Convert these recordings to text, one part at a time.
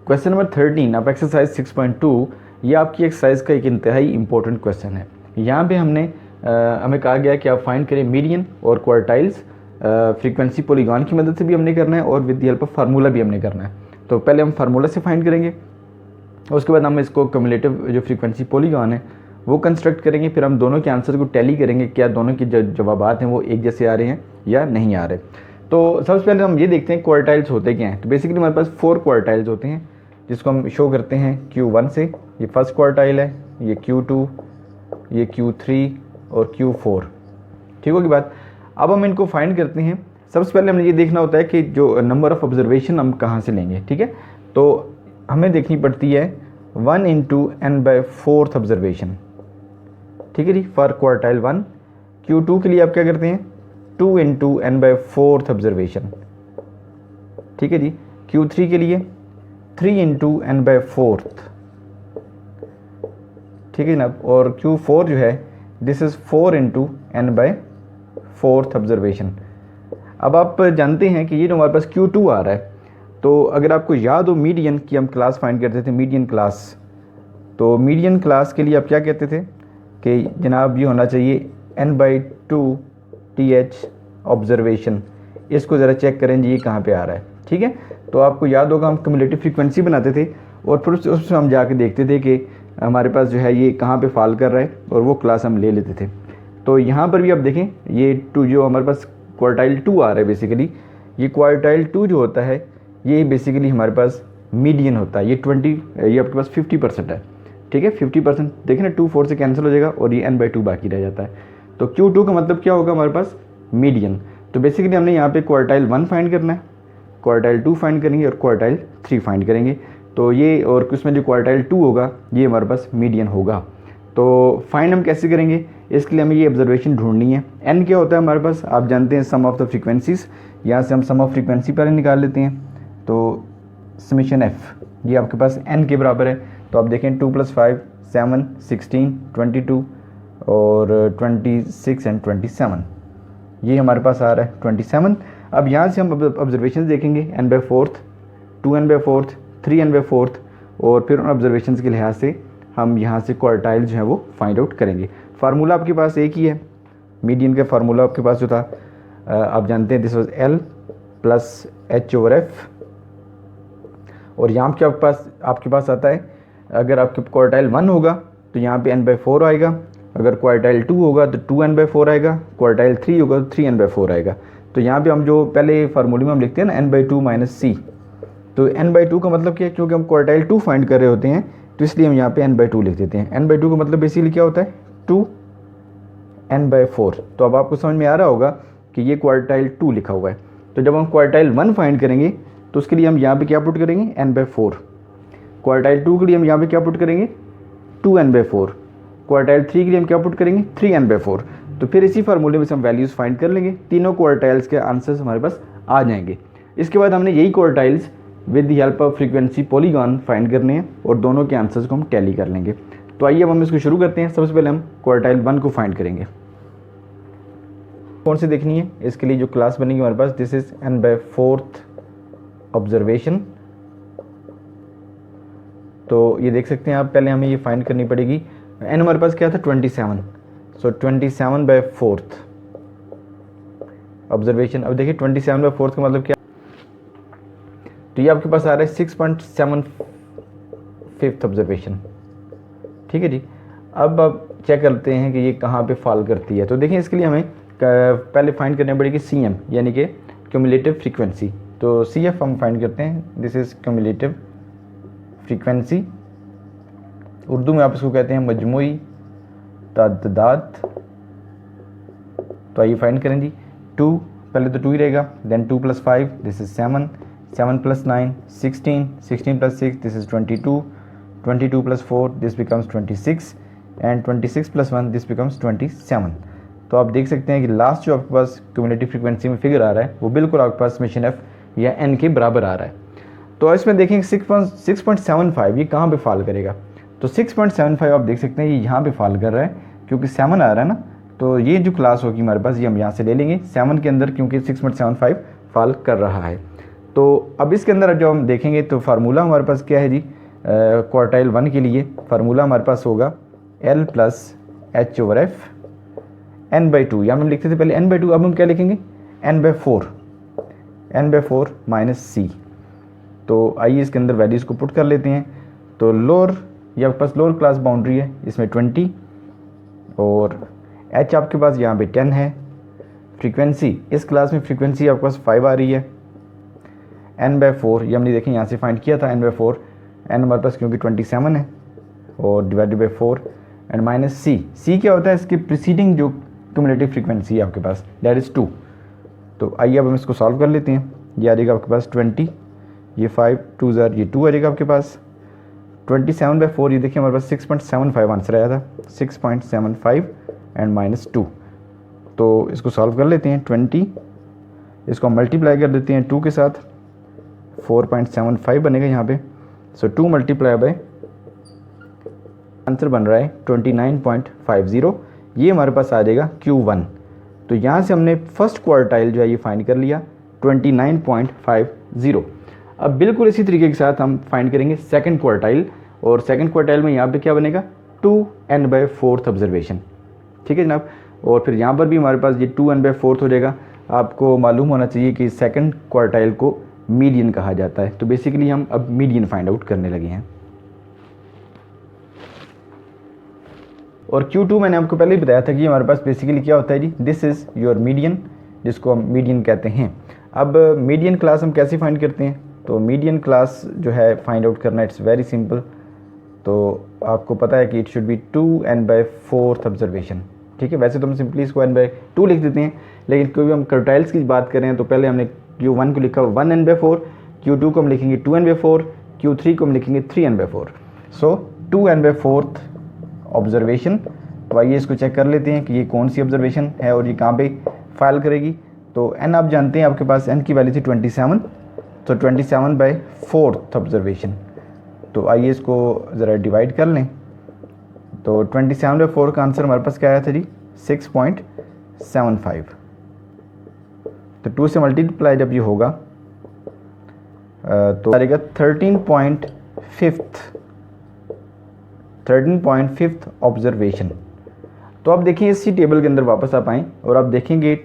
Question number 13 आप exercise 6.2, ये आपकी एक्सरसाइज का एक इंतहाई इंपॉर्टेंट क्वेश्चन है। यहाँ पे हमें कहा गया कि आप फाइंड करें मीडियन और क्वार्टाइल्स, फ्रीक्वेंसी पॉलीगॉन की मदद से भी हमने करना है और with the help of formula भी हमने करना है। तो पहले हम फार्मूला से फाइंड करेंगे, उसके बाद हम इसको क्यूमुलेटिव जो फ्रीक्वेंसी पॉलीगॉन है वो कंस्ट्रक्ट करेंगे, फिर हम दोनों के आंसर को टैली करेंगे, क्या दोनों के जो जवाबात हैं वो एक जैसे आ रहे हैं या नहीं आ रहे। तो सबसे पहले हम ये देखते हैं क्वार्टाइल्स होते क्या हैं। तो बेसिकली हमारे पास 4 क्वार्टाइल्स होते हैं जिसको हम शो करते हैं Q1 से। ये फर्स्ट क्वार्टाइल है, ये Q2, ये Q3 और Q4। ठीक होगी बात। अब हम इनको फाइंड करते हैं। सबसे पहले हमें ये देखना होता है कि जो नंबर ऑफ़ ऑब्जर्वेशन हम कहाँ से लेंगे। ठीक है, तो हमें देखनी पड़ती है 1 × n/4 ऑब्जर्वेशन। ठीक है जी, फॉर क्वार्टाइल 1। Q2 के लिए आप क्या करते हैं 2 × n/4 ऑब्जर्वेशन। ठीक है जी, Q3 के लिए 3 × n/4। ठीक है जनाब, और Q4 जो है दिस इज़ 4 × n/4 ऑब्जर्वेशन। अब आप जानते हैं कि ये जो हमारे पास Q2 आ रहा है, तो अगर आपको याद हो मीडियन की हम क्लास फाइंड करते थे, मीडियन क्लास। तो मीडियन क्लास के लिए आप क्या कहते थे कि जनाब ये होना चाहिए n/2 TH ऑब्जर्वेशन। इसको ज़रा चेक करें जी ये कहाँ पे आ रहा है। ठीक है, तो आपको याद होगा हम क्यूमुलेटिव फ्रीक्वेंसी बनाते थे और फिर उसमें हम जाके देखते थे कि हमारे पास जो है ये कहाँ पे फॉल कर रहा है और वो क्लास हम ले लेते थे। तो यहाँ पर भी आप देखें ये 2 जो हमारे पास क्वार्टाइल 2 आ रहा है, बेसिकली ये क्वार्टाइल 2 जो होता है ये बेसिकली हमारे पास मीडियन होता है। ये आपके पास 50% है। ठीक है, 50% देखें ना, 2 4 से कैंसिल हो जाएगा और ये n/2 बाकी रह जाता है। तो Q2 का मतलब क्या होगा हमारे पास मीडियन। तो बेसिकली हमने यहाँ पे क्वार्टाइल 1 फाइंड करना है, क्वार्टाइल 2 फाइंड करेंगे और क्वार्टाइल 3 फाइंड करेंगे। तो ये और उसमें जो क्वार्टाइल 2 होगा ये हमारे पास मीडियन होगा। तो फाइंड हम कैसे करेंगे, इसके लिए हमें ये ऑब्जर्वेशन ढूंढनी है। n क्या होता है हमारे पास, आप जानते हैं सम ऑफ द फ्रीक्वेंसीज। यहाँ से हम सम ऑफ फ्रीक्वेंसी पहले निकाल लेते हैं। तो समेशन f ये आपके पास n के बराबर है। तो आप देखें 2 + 5 7 16 22 और 26 एंड 27, ये हमारे पास आ रहा है 27। अब यहाँ से हम ऑब्जर्वेशन देखेंगे n/4, 2 n/4, 3 n/4 और फिर उन ऑब्जर्वेशन के लिहाज से हम यहाँ से क्वार्टाइल जो है वो फाइंड आउट करेंगे। फार्मूला आपके पास एक ही है, मीडियन का फार्मूला आपके पास जो था आप जानते हैं दिस वाज L + H/F। और यहाँ पे आपके पास आता है, अगर आपके क्वार्टाइल 1 होगा तो यहाँ पे n/4 आएगा, अगर क्वार्टाइल 2 होगा तो 2 n/4 आएगा, क्वार्टाइल 3 होगा तो 3 n/4 आएगा। तो यहाँ पे हम जो पहले फार्मूले में हम लिखते हैं ना n/2 - c, तो n/2 का मतलब क्या है, क्योंकि हम क्वार्टाइल 2 फाइंड कर रहे होते हैं तो इसलिए हम यहाँ पे n/2 लिख देते हैं। n/2 का मतलब बेसिकली क्या होता है 2 n/4। तो अब आपको समझ में आ रहा होगा कि ये क्वार्टाइल 2 लिखा हुआ है। तो जब हम क्वार्टाइल 1 फाइंड करेंगे तो उसके लिए हम यहाँ पे क्या पुट करेंगे n/4। क्वार्टाइल 2 के लिए हम यहाँ पे क्या पुट करेंगे 2 n/4। क्वार्टाइल 3 के लिए हम क्या पुट करेंगे 3 n/4। तो फिर इसी फार्मूले में से हम वैल्यूज़ फाइंड कर लेंगे, तीनों क्वार्टाइल्स के आंसर्स हमारे पास आ जाएंगे। इसके बाद हमने यही quartiles with the help of frequency polygon find करने हैं और दोनों के आंसर्स को हम टैली कर लेंगे। तो आइए अब हम इसको शुरू करते हैं। सबसे पहले हम क्वार्टाइल 1 को फाइंड करेंगे। कौन सी देखनी है, इसके लिए जो क्लास बनेगी हमारे पास दिस इज n/4 ऑब्जर्वेशन। तो ये देख सकते हैं आप, पहले हमें ये फाइंड करनी पड़ेगी। n हमारे पास क्या था 27, सो 27/4 ऑब्जर्वेशन। अब देखिए 27/4 का मतलब क्या, तो ये आपके पास आ रहा है 6.75 ऑब्जर्वेशन। ठीक है जी, अब आप चेक करते हैं कि ये कहाँ पे फॉल करती है। तो देखिए इसके लिए हमें पहले फाइंड करनी पड़ेगी CM यानी कि क्यूमुलेटिव फ्रीक्वेंसी। तो CF हम फाइंड करते हैं, this is cumulative frequency. Urdu में आप इसको कहते हैं मजमूई तादाद। तो आइए फाइंड करें जी। 2 पहले तो 2 ही रहेगा, then 2 + 5 this is 7, 7 + 9 16, 16 + 6 this is 22, 22 + 4 this becomes 26 and 26 + 1 this becomes 27। तो आप देख सकते हैं कि लास्ट जो आपके पास क्यूमुलेटिव फ्रीक्वेंसी में फिगर आ रहा है वो बिल्कुल आपके पास समेशन f या n के बराबर आ रहा है। तो इसमें देखेंगे 6.75 ये कहाँ पे फॉल करेगा। तो 6.75 आप देख सकते हैं ये यहाँ पे फॉल कर रहा है क्योंकि 7 आ रहा है ना, तो ये जो क्लास होगी हमारे पास ये हम यहाँ से ले लेंगे 7 के अंदर, क्योंकि 6.75 फॉल कर रहा है। तो अब इसके अंदर जो हम देखेंगे तो फार्मूला हमारे पास क्या है जी, क्वार्टाइल 1 के लिए फार्मूला हमारे पास होगा L plus H over F n/2, यहाँ हम लिखते थे पहले n/2, अब हम क्या लिखेंगे n/4 माइनस सी। तो आइए इसके अंदर वैल्यूज़ को पुट कर लेते हैं। तो लोअर, ये आपके पास लोअर क्लास बाउंड्री है, इसमें 20 और h आपके पास यहाँ पे 10 है। फ्रीक्वेंसी, इस क्लास में फ्रीक्वेंसी आपके पास 5 आ रही है। n/4 ये हमने देखें यहाँ से फाइंड किया था, n/4 n हमारे पास क्योंकि 27 है और डिवाइडेड बाई 4 एंड माइनस सी क्या होता है, इसकी प्रीसीडिंग जो क्यूमुलेटिव फ्रीक्वेंसी है आपके पास, दैट इज़ 2। तो आइए अब हम इसको सॉल्व कर लेते हैं। ये आ जाएगा आपके पास 20, ये 5 2 ज़र, ये 2 आ जाएगा आपके पास। 27/4 ये देखिए हमारे पास 6.75 आंसर आया था, 6.75 एंड माइनस 2। तो इसको सॉल्व कर लेते हैं। 20 इसको मल्टीप्लाई कर देते हैं 2 के साथ, 4.75 बनेगा यहाँ पे। सो 2 मल्टीप्लाई बाय, आंसर बन रहा है 29.50। ये हमारे पास आ जाएगा Q1। तो यहाँ से हमने फर्स्ट क्वार्टाइल जो है ये फाइंड कर लिया 29.50। अब बिल्कुल इसी तरीके के साथ हम फाइंड करेंगे सेकंड क्वार्टाइल, और सेकंड क्वार्टाइल में यहाँ पे क्या बनेगा 2n/4 ऑब्जर्वेशन। ठीक है जनाब, और फिर यहाँ पर भी हमारे पास ये 2n/4 हो जाएगा। आपको मालूम होना चाहिए कि सेकंड क्वार्टाइल को मीडियन कहा जाता है। तो बेसिकली हम अब मीडियन फाइंड आउट करने लगे हैं। और Q2 मैंने आपको पहले ही बताया था कि हमारे पास बेसिकली क्या होता है जी, दिस इज़ योर मीडियन, जिसको हम मीडियन कहते हैं। अब मीडियन क्लास हम कैसे फाइंड करते हैं, तो मीडियन क्लास जो है फाइंड आउट करना इट्स वेरी सिंपल। तो आपको पता है कि it should be 2n/4 observation. ठीक है, वैसे तो हम सिंपली इसको n/2 लिख देते हैं, लेकिन क्योंकि हम क्वार्टाइल्स की बात कर रहे हैं तो पहले हमने Q1 को लिखा 1n/4, Q2 को हम लिखेंगे 2n/4, Q3 को हम लिखेंगे 3n/4। सो 2n/4 ऑब्जर्वेशन। तो आइए इसको चेक कर लेते हैं कि ये कौन सी ऑब्जर्वेशन है और ये कहाँ पे फाइल करेगी। तो n आप जानते हैं, आपके पास n की वैल्यू थी 27, तो 27/4 ऑब्जर्वेशन। तो आइए इसको ज़रा डिवाइड कर लें। तो 27/4 का आंसर हमारे पास क्या आया था जी, 6.75। तो 2 से मल्टीप्लाई जब ये होगा तो आ जाएगा 13.5 ऑब्जर्वेशन। तो आप देखिए इसी टेबल के अंदर वापस आप आएँ और आप देखेंगे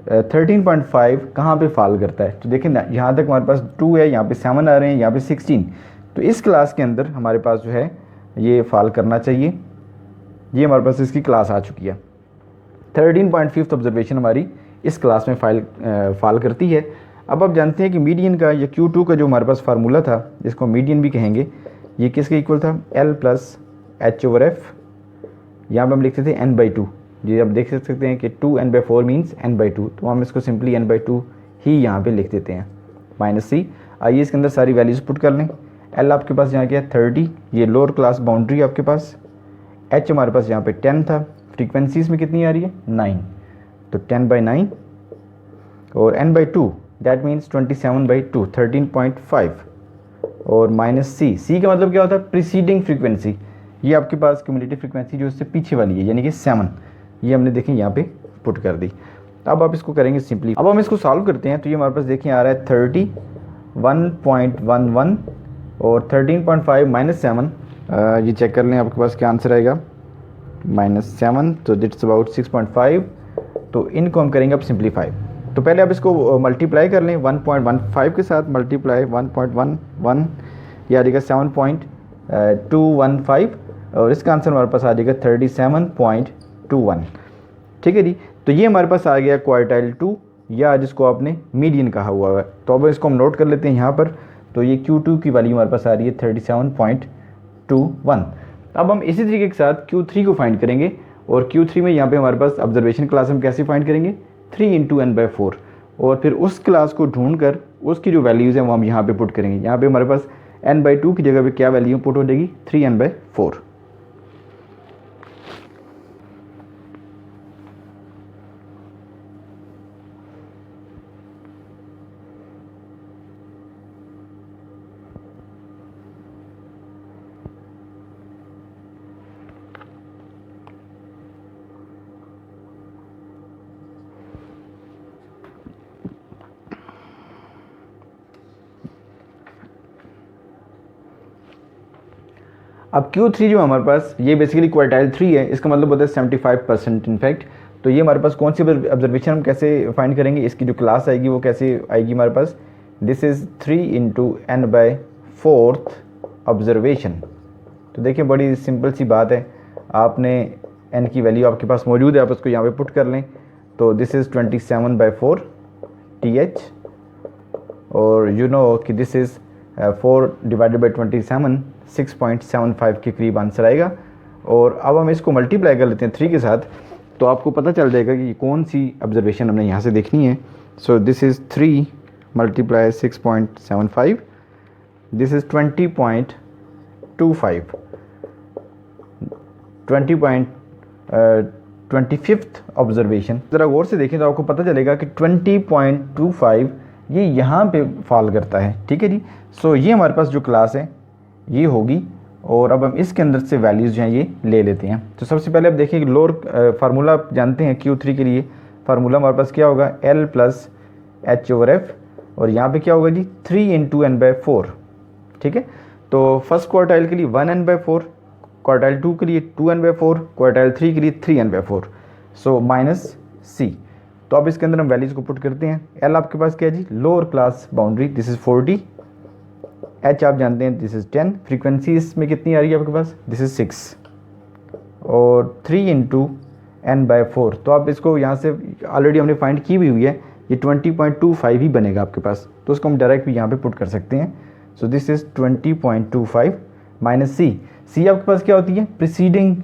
13.5 कहाँ पे फॉल करता है। तो देखें ना, यहाँ तक हमारे पास 2 है, यहाँ पे 7 आ रहे हैं, यहाँ पे 16। तो इस क्लास के अंदर हमारे पास जो है ये फॉल करना चाहिए। ये हमारे पास इसकी क्लास आ चुकी है। 13.5 ऑब्जर्वेशन हमारी इस क्लास में फॉल करती है। अब आप जानते हैं कि मीडियन का या Q2 का जो हमारे पास फार्मूला था, जिसको मीडियन भी कहेंगे, ये किसके इक्वल था, L plus H over F. यहाँ पर हम लिखते थे n/2। ये आप देख सकते हैं कि 2n/4 मीन्स n/2, तो हम इसको सिंपली n/2 ही यहाँ पे लिख देते हैं, माइनस सी। आइए इसके अंदर सारी वैल्यूज़ पुट कर लें। L आपके पास यहाँ क्या है 30, ये लोअर क्लास बाउंड्री आपके पास। H हमारे पास यहाँ पे 10 था, फ्रीक्वेंसी इसमें कितनी आ रही है 9, तो 10/9 और n/2 दैट मीन्स 27/2, 13.5 और माइनस सी का मतलब क्या होता है, प्रीसीडिंग फ्रीक्वेंसी। ये आपके पास क्यूमुलेटिव फ्रीक्वेंसी जो इससे पीछे वाली है, यानी कि 7, ये हमने देखें यहाँ पे पुट कर दी। अब आप इसको करेंगे सिंपली। अब हम इसको सॉल्व करते हैं। तो ये हमारे पास देखिए आ रहा है 31.11 और 13.5 माइनस 7, ये चेक कर लें आपके पास क्या आंसर आएगा, -7, तो दिट्स अबाउट 6.5। तो इनको हम करेंगे अब सिंप्लीफाई। तो पहले आप इसको मल्टीप्लाई कर लें 1.15 के साथ, मल्टीप्लाई 1.11, ये आ जाएगा 7.215 और इसका आंसर हमारे पास आ जाएगा 37.21। ठीक है जी, तो ये हमारे पास आ गया क्वार्टाइल 2, या जिसको आपने मीडियन कहा हुआ है। तो अब इसको हम नोट कर लेते हैं यहाँ पर। तो ये Q2 की वैल्यू हमारे पास आ रही है 37.21। अब हम इसी तरीके के साथ Q3 को फाइंड करेंगे, और Q3 में यहाँ पे हमारे पास ऑब्जर्वेशन क्लास हम कैसे फाइंड करेंगे, 3 × n/4, और फिर उस क्लास को ढूंढकर उसकी जो वैल्यूज़ हैं वो हम यहाँ पे पुट करेंगे। यहाँ पे हमारे पास n/2 की जगह पे क्या वैल्यू पुट हो जाएगी, 3n/4। अब Q3 जो हमारे पास ये बेसिकली क्वार्टाइल 3 है, इसका मतलब होता है 75% इनफैक्ट। तो ये हमारे पास कौन सी ऑब्जर्वेशन हम कैसे फाइंड करेंगे, इसकी जो क्लास आएगी वो कैसे आएगी हमारे पास, this is 3 into n by fourth observation. तो देखिए बड़ी सिंपल सी बात है, आपने n की वैल्यू आपके पास मौजूद है, आप उसको यहाँ पे पुट कर लें। तो दिस इज़ 27/4 TH, और यू नो कि दिस इज़ 4 डिवाइडेड बाई 27 6.75 के करीब आंसर आएगा। और अब हम इसको मल्टीप्लाई कर लेते हैं 3 के साथ, तो आपको पता चल जाएगा कि कौन सी ऑब्जर्वेशन हमने यहाँ से देखनी है। So this is 3 multiply 6.75, this is 20.25 25th observation. ज़रा गौर से देखें तो आपको पता चलेगा कि 20.25 ये यहाँ पे फॉल करता है, ठीक है जी। सो ये हमारे पास जो क्लास है ये होगी, और अब हम इसके अंदर से वैल्यूज़ जो हैं ये ले लेते हैं। तो सबसे पहले आप देखिए कि लोअर फार्मूला आप जानते हैं Q3 के लिए, फार्मूला हमारे पास क्या होगा, L प्लस H/F, और यहाँ पे क्या होगा जी 3 इंटू n/4, ठीक है। तो फर्स्ट क्वार्टाइल के लिए 1n/4, क्वार्टाइल 2 के लिए 2n/4, क्वार्टाइल 3 के लिए 3n/4, सो माइनस C। तो अब इसके अंदर हम वैल्यूज़ को पुट करते हैं। L आपके पास क्या है जी, lower class boundary, this is 40, H आप जानते हैं दिस इज़ 10, फ्रीक्वेंसी इसमें कितनी आ रही है आपके पास, दिस इज़ 6, और 3 इंटू n/4। तो आप इसको यहाँ से ऑलरेडी हमने फाइंड की भी हुई है, ये 20.25 ही बनेगा आपके पास, तो उसको हम डायरेक्ट भी यहाँ पे पुट कर सकते हैं। So this is 20.25 minus C। C आपके पास क्या होती है, प्रीसीडिंग,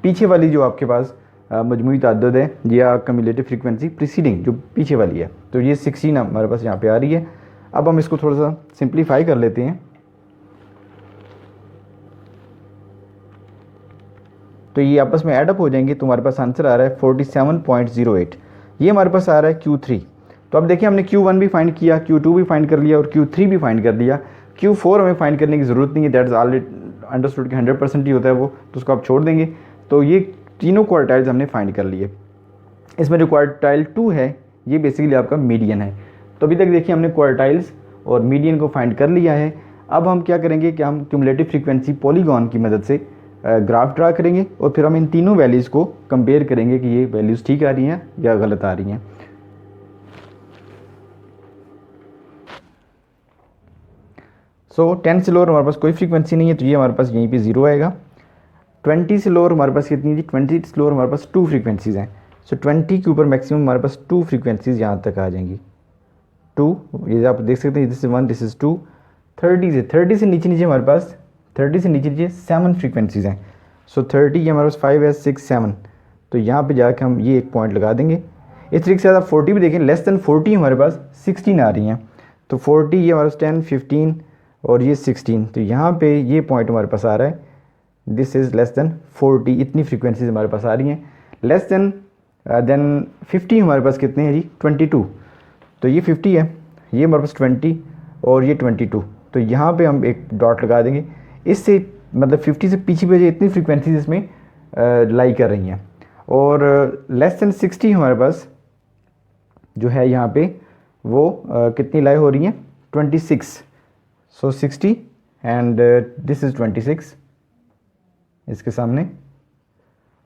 पीछे वाली जो आपके पास मजमूई ताद्दुद है या कम्युलेटिव फ्रीक्वेंसी, प्रीसीडिंग जो पीछे वाली है, तो ये 16 हमारे पास यहाँ पे आ रही है। अब हम इसको थोड़ा सा सिंप्लीफाई कर लेते हैं, तो ये आपस में ऐडअप हो जाएंगे, तो हमारे पास आंसर आ रहा है 47.08। ये हमारे पास आ रहा है Q3। तो अब देखिए हमने Q1 भी फाइंड किया, Q2 भी फाइंड कर लिया, और Q3 भी फाइंड कर लिया। Q4 हमें फाइंड करने की ज़रूरत नहीं है, दैट इज़ ऑलरेडी अंडरस्टूड कि 100% ही होता है वो, तो उसको आप छोड़ देंगे। तो ये तीनों क्वार्टाइल्स हमने फाइंड कर लिए। इसमें जो क्वार्टाइल 2 है ये बेसिकली आपका मीडियन है। तो अभी तक देखिए हमने क्वार्टाइल्स और मीडियन को फाइंड कर लिया है। अब हम क्या करेंगे कि हम क्यूमुलेटिव फ्रीक्वेंसी पॉलीगॉन की मदद से ग्राफ ड्रा करेंगे, और फिर हम इन तीनों वैल्यूज़ को कंपेयर करेंगे कि ये वैल्यूज़ ठीक आ रही हैं या गलत आ रही हैं। सो 10 से लोअर हमारे पास कोई फ्रीक्वेंसी नहीं है, तो ये हमारे पास यहीं पे 0 आएगा। 20 से लोअर हमारे पास कितनी थी, 20 से लोअर हमारे पास 2 फ्रीक्वेंसीज़ हैं। सो 20 के ऊपर मैक्सिमम हमारे पास 2 फ्रीक्वेंसीज़ यहाँ तक आ जाएंगी, 2, ये आप देख सकते हैं, दिस इज़ 1, दिस इज़ 2। 30 से नीचे नीचे हमारे पास 30 से नीचे नीचे 7 फ्रीक्वेंसीज़ हैं। सो 30 ये हमारे पास 5 है, 6, 7, तो यहाँ पे जाकर हम ये एक पॉइंट लगा देंगे। इस तरीके से आप 40 भी देखें, लेस देन 40 हमारे पास 16 आ रही हैं। तो 40 ये हमारे पास 10, 15 और ये 16, तो यहाँ पे ये पॉइंट हमारे पास आ रहा है, दिस इज़ लेस देन 40, इतनी फ्रीक्वेंसीज हमारे पास आ रही हैं। लेस देन 50 हमारे पास कितने हैं जी, 22, तो ये 50 है, ये हमारे पास 20 और ये 22, तो यहाँ पे हम एक डॉट लगा देंगे। इससे मतलब 50 से पीछे पे इतनी फ्रीक्वेंसीज इसमें लाई कर रही हैं। और लेस देन 60 हमारे पास जो है यहाँ पे वो कितनी लाई हो रही हैं, 26, सो 60 एंड दिस इज़ 26 इसके सामने।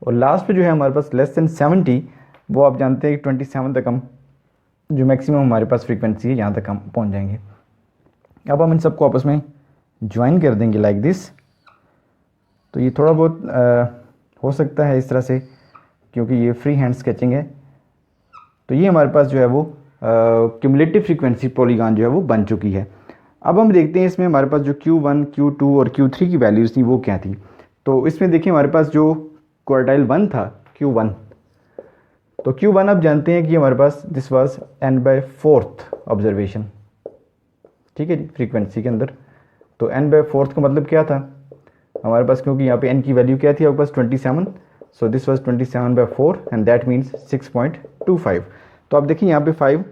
और लास्ट पे जो है हमारे पास लेस देन 70, वो आप जानते हैं कि 27 तक हम जो मैक्सिमम हमारे पास फ्रीक्वेंसी है यहाँ तक हम पहुँच जाएंगे। अब हम इन सबको आपस में ज्वाइन कर देंगे लाइक दिस। तो ये थोड़ा बहुत हो सकता है इस तरह से, क्योंकि ये फ्री हैंड स्केचिंग है। तो ये हमारे पास जो है वो क्यूमुलेटिव फ्रीक्वेंसी पॉलीगॉन जो है वो बन चुकी है। अब हम देखते हैं इसमें हमारे पास जो Q1, Q2 और Q3 की वैल्यूज़ थी वो क्या थी। तो इसमें देखिए हमारे पास जो क्वार्टाइल 1 था Q1, तो Q1 आप जानते हैं कि हमारे पास दिस वाज n/4 ऑब्जर्वेशन, ठीक है जी, फ्रीक्वेंसी के अंदर। तो n/4 का मतलब क्या था हमारे पास, क्योंकि यहाँ पे n की वैल्यू क्या थी आपके पास 27, so this was 27/4 and that means 6.25। तो आप देखिए यहाँ पे 5,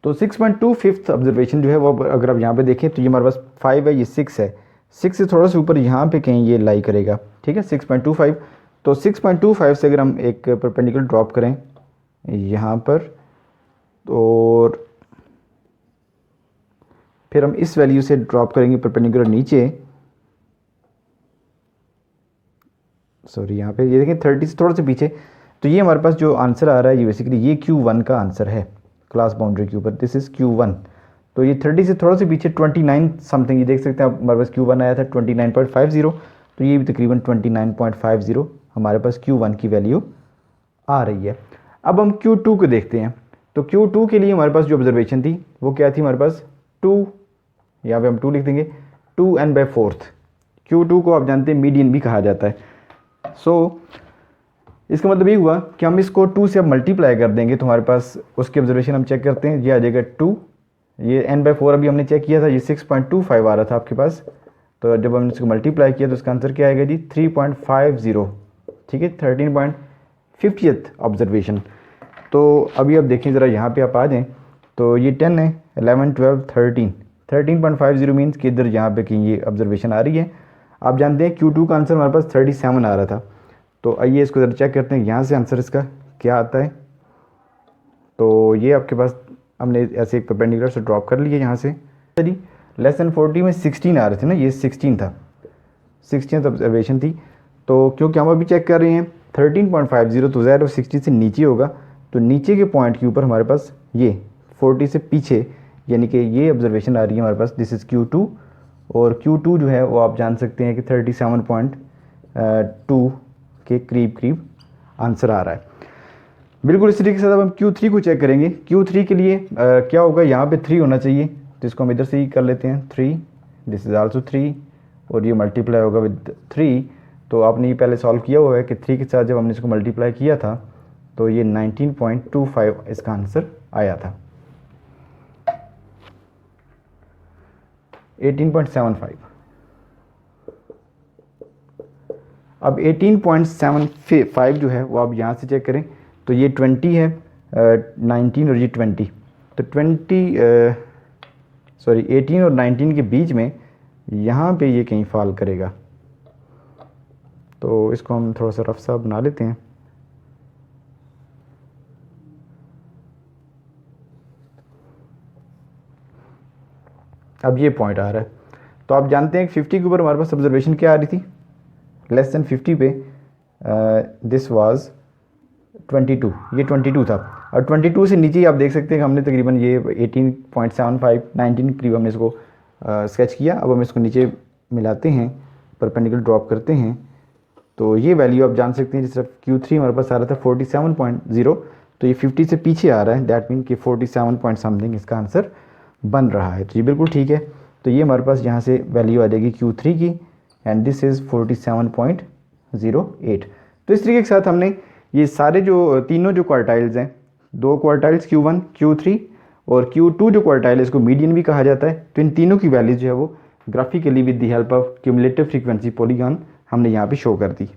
तो 6.25 ऑब्जर्वेशन जो है वो अगर आप यहाँ पे देखें तो ये हमारे पास 5 है, ये 6 है, 6 से थोड़ा सा ऊपर यहाँ पे कहीं ये लाई करेगा, ठीक है, 6.25। तो 6.25 से अगर हम एक परपेंडिकुलर ड्रॉप करें यहाँ पर, और फिर हम इस वैल्यू से ड्रॉप करेंगे परपेंडिकुलर नीचे, सॉरी यहाँ पे ये देखें 30 से थोड़ा सा पीछे। तो ये हमारे पास जो आंसर आ रहा है ये बेसिकली ये Q1 का आंसर है क्लास बाउंड्री के ऊपर, दिस इज़ Q1। तो ये 30 से थोड़ा सा पीछे 29 समथिंग, ये देख सकते हैं आप, हमारे पास Q1 आया था 29.50, तो ये भी तकरीबन 29.50 हमारे पास Q1 की वैल्यू आ रही है। अब हम Q2 को देखते हैं। तो Q2 के लिए हमारे पास जो ऑब्जर्वेशन थी वो क्या थी, हमारे पास 2, यहाँ पे हम 2 लिख देंगे, 2n/4। Q2 को आप जानते हैं मीडियन भी कहा जाता है। इसका मतलब ये हुआ कि हम इसको 2 से अब मल्टीप्लाई कर देंगे तो हमारे पास उसकी ऑब्जर्वेशन हम चेक करते हैं, ये आ जाएगा 2, ये n/4 अभी हमने चेक किया था, ये 6.25 आ रहा था आपके पास। तो जब हमने इसको मल्टीप्लाई किया तो इसका आंसर क्या आएगा जी, 3.50, ठीक है, 13.50th ऑब्जर्वेशन। तो अभी आप देखें ज़रा, यहाँ पे आप आ जाएँ तो ये 10 है, 11, 12, 13.50 मीन्स कि इधर यहाँ पे कहीं ये ऑब्जर्वेशन आ रही है। आप जानते हैं Q2 का आंसर हमारे पास 37 आ रहा था। तो आइए इसको ज़रा चेक करते हैं यहाँ से आंसर इसका क्या आता है। तो ये आपके पास हमने ऐसे एक परपेंडिकुलर से ड्रॉप कर लिया यहाँ से। चलिए लेस देन 40 में 16 आ रहे थे ना, ये 16 था, 16th ऑब्जर्वेशन थी। तो क्योंकि हम अभी चेक कर रहे हैं 13.50, तो ज़ाहिर 60 से नीचे होगा, तो नीचे के पॉइंट के ऊपर हमारे पास ये 40 से पीछे, यानी कि ये ऑब्जर्वेशन आ रही है हमारे पास, दिस इज़ Q2। और Q2 जो है वो आप जान सकते हैं कि 37.2 के करीब आंसर आ रहा है। बिल्कुल इसी तरीके से अब हम Q3 को चेक करेंगे। Q3 के लिए क्या होगा, यहाँ पे 3 होना चाहिए, तो इसको हम इधर से ही कर लेते हैं 3, दिस इज़ आल्सो 3, और ये मल्टीप्लाई होगा विद 3। तो आपने ये पहले सॉल्व किया हुआ है कि 3 के साथ जब हमने इसको मल्टीप्लाई किया था तो ये 19.25 इसका आंसर आया था, 18.75। अब 18.75 जो है वो आप यहाँ से चेक करें तो ये 20 है, 19 और ये 20, तो 18 और 19 के बीच में यहाँ पे ये कहीं फॉल करेगा। तो इसको हम थोड़ा सा रफ सा बना लेते हैं। अब ये पॉइंट आ रहा है, तो आप जानते हैं कि 50 के ऊपर हमारे पास ऑब्जर्वेशन क्या आ रही थी, लेस देन 50 पे दिस वाज 22, ये 22 था। और 22 से नीचे आप देख सकते हैं कि हमने तकरीबन ये 18.75, 19 के करीब हमने इसको स्केच किया। अब हम इसको नीचे मिलाते हैं, परपेंडिकुलर ड्रॉप करते हैं, तो ये वैल्यू आप जान सकते हैं। जिस तरह Q3 हमारे पास आ रहा था 47.0, तो ये 50 से पीछे आ रहा है, दैट मीन कि 47 पॉइंट समथिंग इसका आंसर बन रहा है। तो ये बिल्कुल ठीक है। तो ये हमारे पास यहाँ से वैल्यू आ जाएगी Q3 की, एंड दिस इज़ 47.08। तो इस तरीके के साथ हमने ये सारे जो तीनों जो क्वार्टाइल्स हैं, 2 क्वार्टाइल्स Q1, Q3 और Q2 जो क्वार्टाइल है इसको मीडियन भी कहा जाता है, तो इन तीनों की वैल्यू जो है वो graphically with the help of cumulative frequency polygon हमने यहाँ पे शो कर दी।